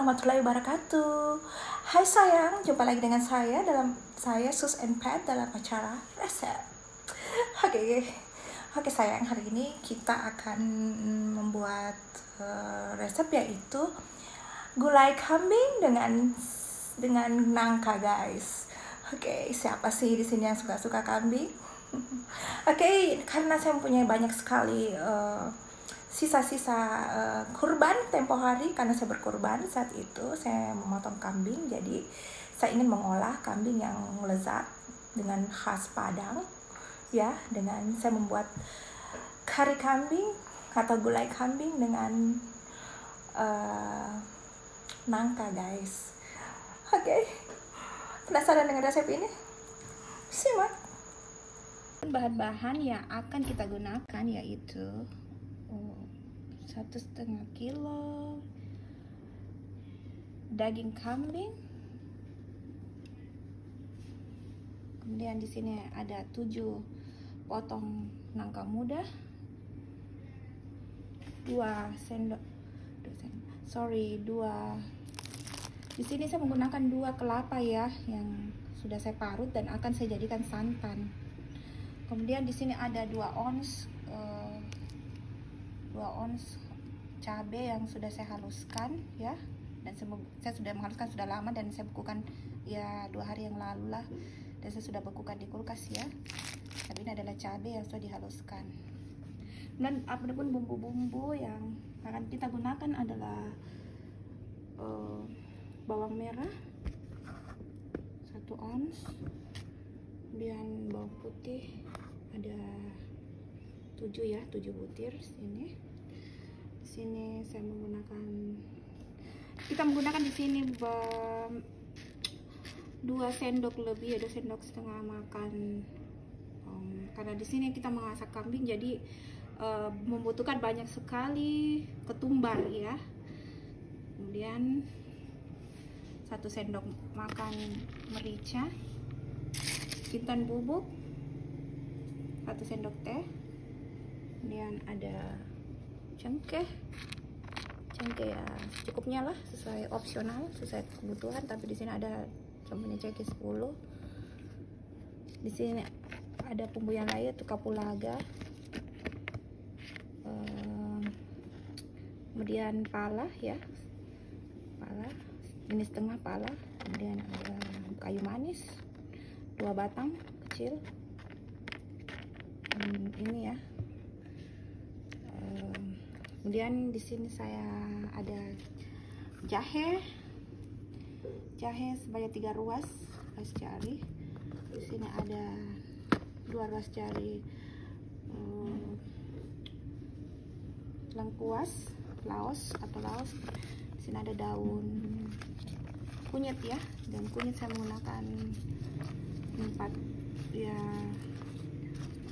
warahmatullahi wabarakatuh. Hai sayang, jumpa lagi dengan saya Sus and Pat dalam acara resep. Oke sayang, hari ini kita akan membuat resep yaitu gulai kambing dengan nangka guys. Oke, siapa sih di sini yang suka kambing? Oke, karena saya mempunyai banyak sekali sisa-sisa kurban tempo hari, karena saya berkurban saat itu saya memotong kambing, jadi saya ingin mengolah kambing yang lezat dengan khas Padang ya, dengan saya membuat kari kambing atau gulai kambing dengan nangka guys. Oke, penasaran dengan resep ini? Simak. Bahan-bahan yang akan kita gunakan yaitu 1,5 kilo daging kambing, kemudian di sini ada 7 potong nangka muda, 2 di sini saya menggunakan 2 kelapa ya, yang sudah saya parut dan akan saya jadikan santan. Kemudian di sini ada 2 ons cabai yang sudah saya haluskan ya, dan saya sudah menghaluskan sudah lama dan saya bekukan ya 2 hari yang lalu lah, dan saya sudah bekukan di kulkas ya. Tapi ini adalah cabai yang sudah dihaluskan. Dan apapun bumbu-bumbu yang akan kita gunakan adalah bawang merah 1 ons, kemudian bawang putih ada 7 butir sini. Di sini kita menggunakan di sini 2 sendok lebih, 2 sendok setengah makan, karena di sini kita memasak kambing jadi membutuhkan banyak sekali ketumbar ya. Kemudian 1 sendok makan merica, jintan bubuk 1 sendok teh, kemudian ada cengkeh ya secukupnya lah, sesuai opsional, sesuai kebutuhan. Tapi di sini ada contohnya cengkeh 10. Di sini ada bumbu yang lain yaitu kapulaga, kemudian pala ya, ini setengah pala, kemudian ada kayu manis 2 batang kecil, ini ya. Kemudian di sini saya ada jahe sebanyak 3 ruas jari. Di sini ada 2 ruas jari lengkuas, laos. Di sini ada daun kunyit ya, dan kunyit saya menggunakan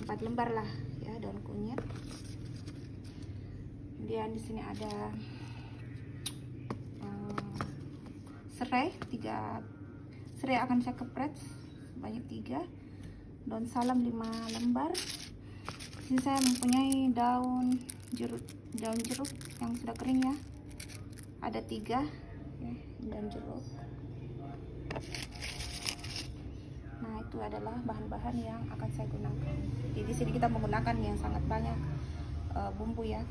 4 lembar lah ya daun kunyit. Kemudian di sini ada serai 3 serai akan saya kepret sebanyak 3, daun salam 5 lembar. Di sini saya mempunyai daun jeruk yang sudah kering ya, ada 3 ya, daun jeruk. Nah, itu adalah bahan-bahan yang akan saya gunakan. Jadi di sini kita menggunakan yang sangat banyak bumbu ya,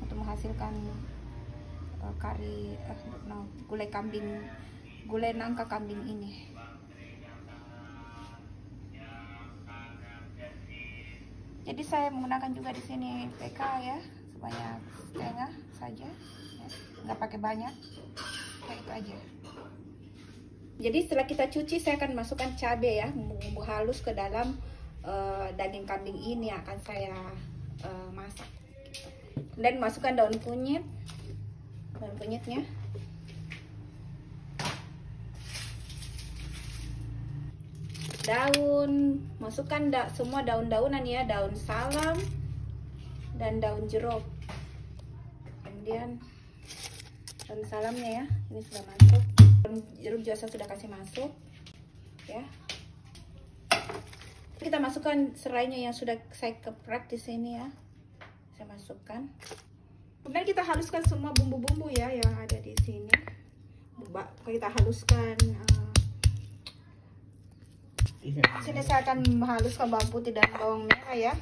untuk menghasilkan gulai nangka kambing ini. Jadi saya menggunakan juga di sini PK ya, sebanyak setengah saja ya, nggak pakai banyak, kayak itu aja. Jadi setelah kita cuci, saya akan masukkan cabai ya, bumbu halus ke dalam daging kambing ini yang akan saya masak. Dan masukkan daun kunyitnya, masukkan semua daun-daunan ya, daun salam dan daun jeruk. Kemudian daun salamnya ya, ini sudah masuk. Daun jeruk juga sudah kasih masuk ya. Kita masukkan serainya yang sudah saya keprek di sini ya. Saya masukkan. Kemudian kita haluskan semua bumbu-bumbu ya yang ada di sini. kita haluskan. Sini saya akan menghaluskan bawang putih dan bawang merah ya.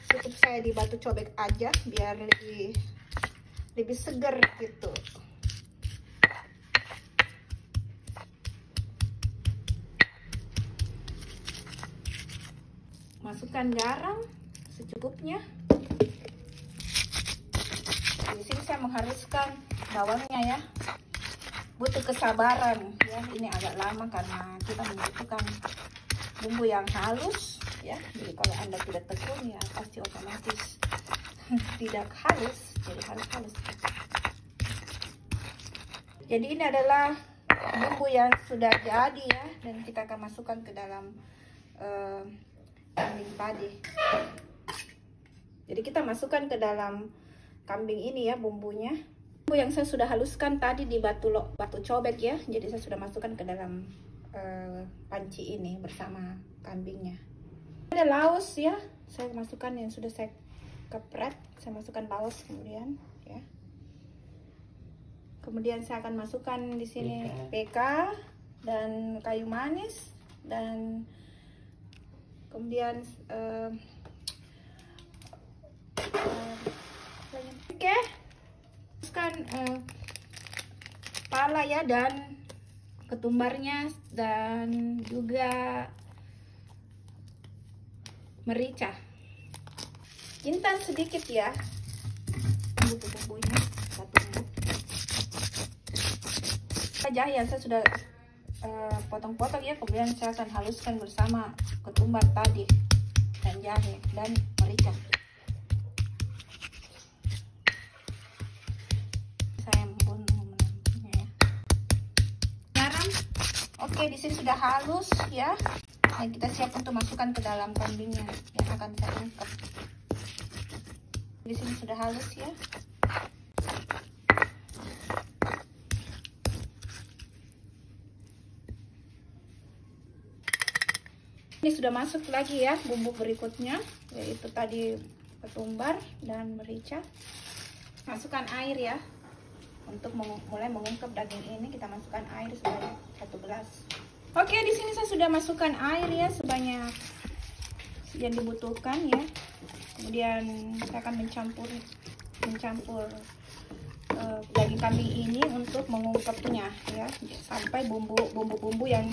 Cukup saya di batu cobek aja biar lebih segar gitu. Masukkan garam secukupnya. Di sini saya menghaluskan bawangnya ya. Butuh kesabaran ya, ini agak lama karena kita membutuhkan bumbu yang halus ya. Jadi kalau Anda tidak tekun ya pasti otomatis tidak halus, jadi harus halus. Jadi ini adalah bumbu yang sudah jadi ya, dan kita akan masukkan ke dalam kambing tadi. Jadi kita masukkan ke dalam kambing ini ya bumbunya. Bumbu yang saya sudah haluskan tadi di batu cobek ya. Jadi saya sudah masukkan ke dalam panci ini bersama kambingnya. Ada laos ya. Saya masukkan yang sudah saya kepret. Saya masukkan laos kemudian ya. Kemudian saya akan masukkan di sini PK dan kayu manis dan kemudian oke. Pala ya dan ketumbarnya dan juga merica. Intan sedikit ya bumbu-bumbunya, tumbuk saja ya. Saya sudah potong-potong ya, kemudian saya akan haluskan bersama ketumbar tadi dan jahe dan merica. Oke, di sini sudah halus ya. Dan kita siap untuk masukkan ke dalam kambingnya yang akan saya ungkep. Di sini sudah halus ya. Ini sudah masuk lagi ya bumbu berikutnya, yaitu tadi ketumbar dan merica. Masukkan air ya. Untuk mulai mengungkep daging ini kita masukkan air sebanyak 1 gelas. Oke, di sini saya sudah masukkan air ya sebanyak yang dibutuhkan ya. Kemudian saya akan mencampur daging kambing ini untuk mengungkepnya ya, sampai bumbunya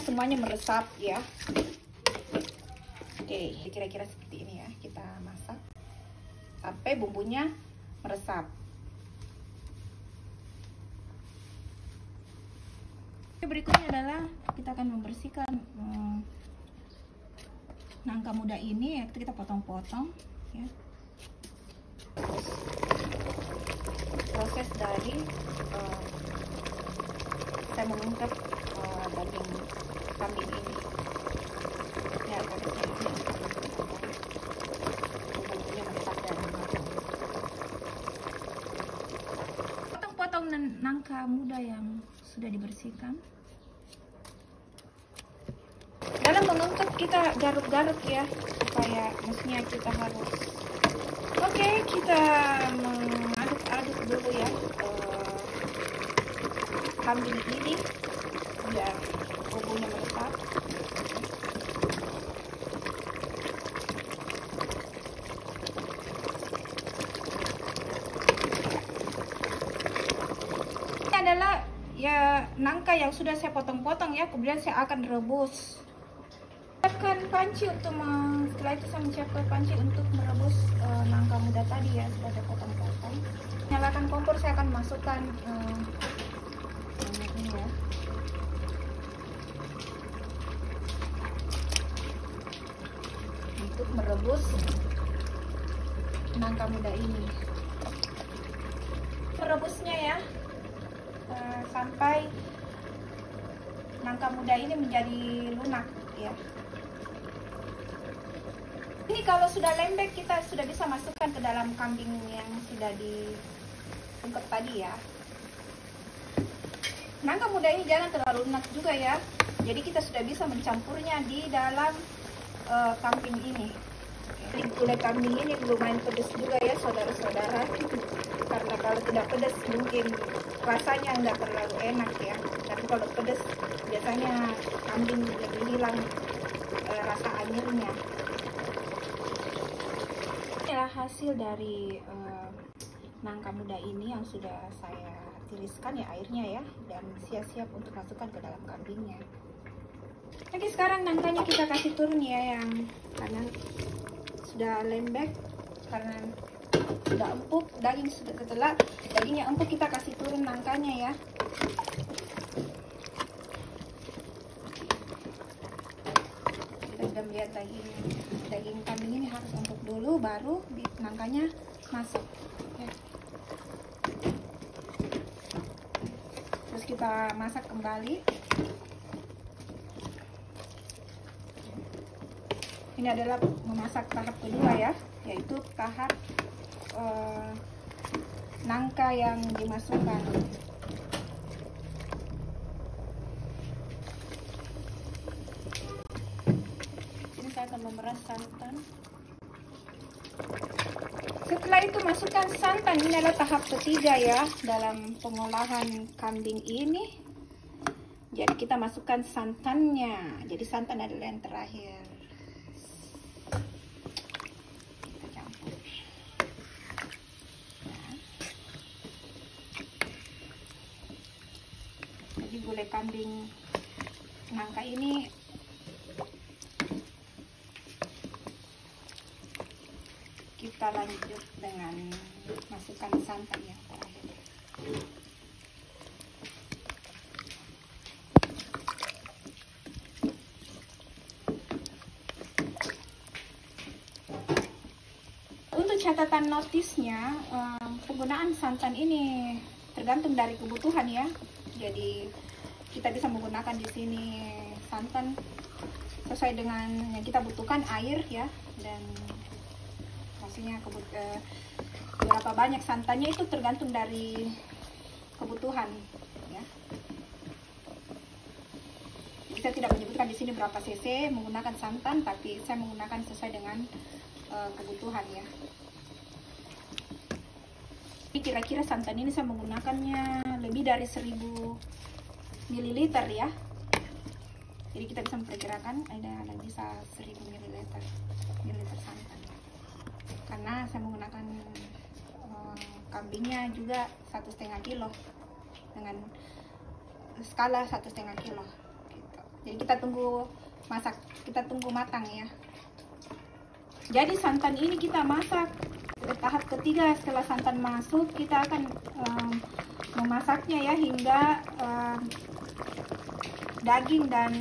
semuanya meresap ya. Oke, kira-kira seperti ini ya, kita masak sampai bumbunya meresap. Berikutnya adalah kita akan membersihkan nangka muda ini ya, kita potong-potong ya. Proses dari saya mengungkep daging kambing ini ya, prosesnya ini bumbunya meresap dan potong-potong nangka muda yang sudah dibersihkan. Dalam mengungkep kita garuk-garuk ya, supaya maksudnya kita harus kita mengaduk-aduk dulu ya kambing ini biar bumbunya meresap. Ini adalah ya nangka yang sudah saya potong-potong ya, kemudian saya akan rebus. Siapkan panci untuk setelah itu saya menyiapkan panci untuk merebus nangka muda tadi ya, sudah saya potong-potong. Nyalakan kompor, saya akan masukkan ini ya. Untuk merebus nangka muda ini. Merebusnya ya sampai nangka muda ini menjadi lunak ya. Ini kalau sudah lembek kita sudah bisa masukkan ke dalam kambing yang sudah diungkep tadi ya. Nangka muda ini jangan terlalu lunak juga ya. Jadi kita sudah bisa mencampurnya di dalam kambing ini. Kulit kambing ini lumayan pedas juga ya saudara-saudara, karena kalau tidak pedas mungkin rasanya nggak terlalu enak ya, tapi kalau pedas biasanya kambing lebih hilang rasa anyirnya. Inilah hasil dari nangka muda ini yang sudah saya tiriskan ya airnya ya, dan siap-siap untuk masukkan ke dalam kambingnya. Oke, sekarang nangkanya kita kasih turun ya, yang karena sudah lembek, karena sudah empuk, daging sudah setelah dagingnya empuk kita kasih turun nangkanya ya. Kita sudah melihat daging kambing ini harus empuk dulu, baru nangkanya masuk ya. Terus kita masak kembali. Ini adalah memasak tahap kedua ya, yaitu tahap nangka yang dimasukkan. Ini saya akan memeras santan. Setelah itu masukkan santan. Ini adalah tahap ketiga ya dalam pengolahan kambing ini. Jadi kita masukkan santannya. Jadi santan adalah yang terakhir. Gulai kambing nangka ini kita lanjut dengan masukkan santan yang terakhir. Untuk catatan notisnya, penggunaan santan ini tergantung dari kebutuhan ya. Jadi kita bisa menggunakan di sini santan sesuai dengan yang kita butuhkan, air ya, dan maksudnya berapa banyak santannya itu tergantung dari kebutuhan ya. Kita tidak menyebutkan di sini berapa cc menggunakan santan, tapi saya menggunakan sesuai dengan kebutuhan ya. Kira-kira santan ini saya menggunakannya lebih dari 1000 ml ya. Jadi kita bisa memperkirakan ada bisa 1000 ml santan. Karena saya menggunakan kambingnya juga 1,5 kilo dengan skala 1,5 kilo. Gitu. Jadi kita tunggu masak, kita tunggu matang ya. Jadi santan ini kita masak. Tahap ketiga setelah santan masuk, kita akan memasaknya ya hingga daging dan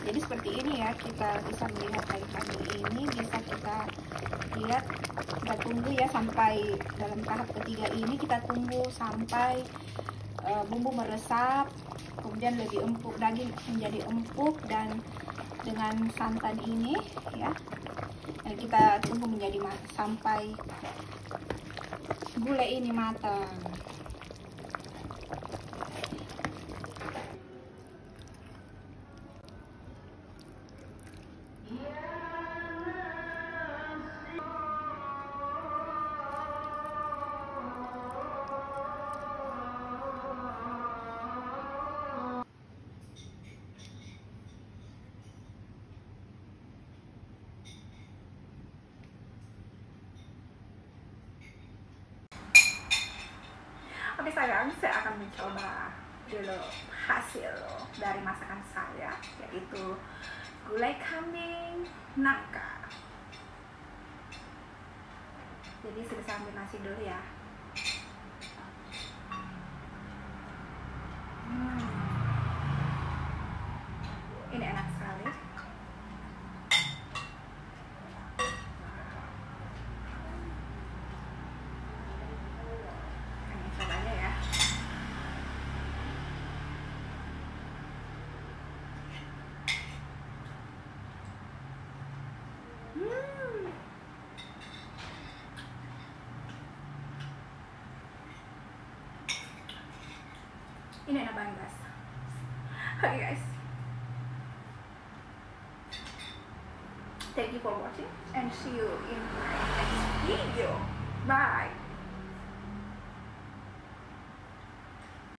jadi seperti ini ya. Kita bisa melihat daging kambing ini, bisa kita lihat, kita tunggu ya sampai dalam tahap ketiga ini, kita tunggu sampai bumbu meresap, kemudian lebih empuk, daging menjadi empuk dan dengan santan ini ya. Dan kita tunggu menjadi sampai gulai ini matang. Oke sayang, saya akan mencoba dulu hasil dari masakan saya, yaitu gulai kambing nangka. Jadi saya ambil nasi dulu ya. Ini enak sekali. Ini enak banget guys. Oke guys, thank you for watching and see you in my next video. Bye.